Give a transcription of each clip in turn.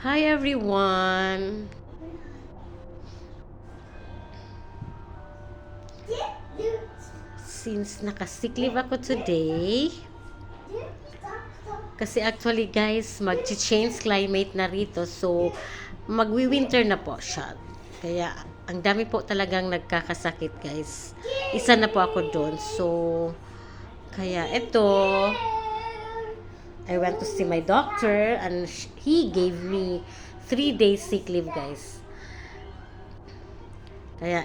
Hi everyone! Since nakasick leave ako today, kasi actually guys, mag-change climate na rito. So, magwi-winter na po siya. Kaya, ang dami po talagang nagkakasakit guys. Isa na po ako doon. So, kaya ito, I went to see my doctor and he gave me 3 days sick leave guys. Kaya,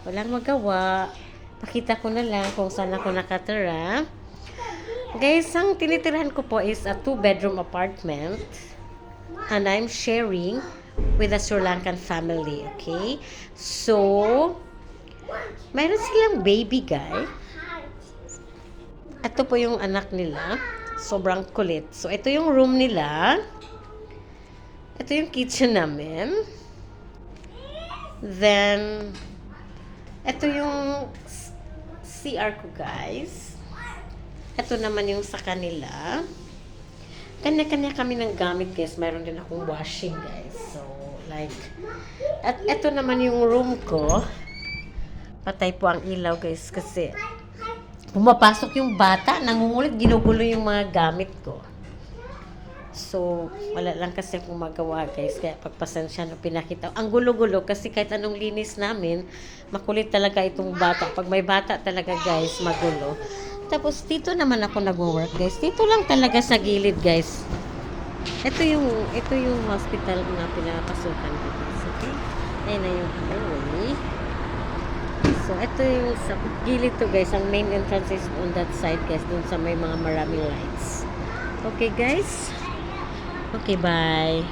walang magawa. Pakita ko na lang kung saan ako nakatira. Guys, ang tinitirahan ko po is a 2-bedroom apartment. And I'm sharing with a Sri Lankan family, okay? So, mayroon silang baby guy. Ito po yung anak nila. Sobrang kulit. So, ito yung room nila. Ito yung kitchen namin. Then, ito yung CR ko, guys. Ito naman yung sa kanila. Kanya-kanya kami ng gamit, guys. Mayroon din akong washing, guys. So, like, at ito naman yung room ko. Patay po ang ilaw, guys, kasi pumapasok yung bata, nangungulit, ginugulo yung mga gamit ko. So, wala lang kasi akong magawa, guys. Kaya pagpasensya na pinakita. Ang gulo-gulo kasi kahit anong linis namin, makulit talaga itong bata. Pag may bata talaga, guys, magulo. Tapos, dito naman ako nag-work, guys. Dito lang talaga sa gilid, guys. Ito yung hospital na pinapasukan ko, guys. Okay? Ayan na yung highway. So, ito yung sa gilid to, guys. Ang main entrance is on that side, guys. Dun sa may mga maraming lights. Okay, guys? Okay, bye.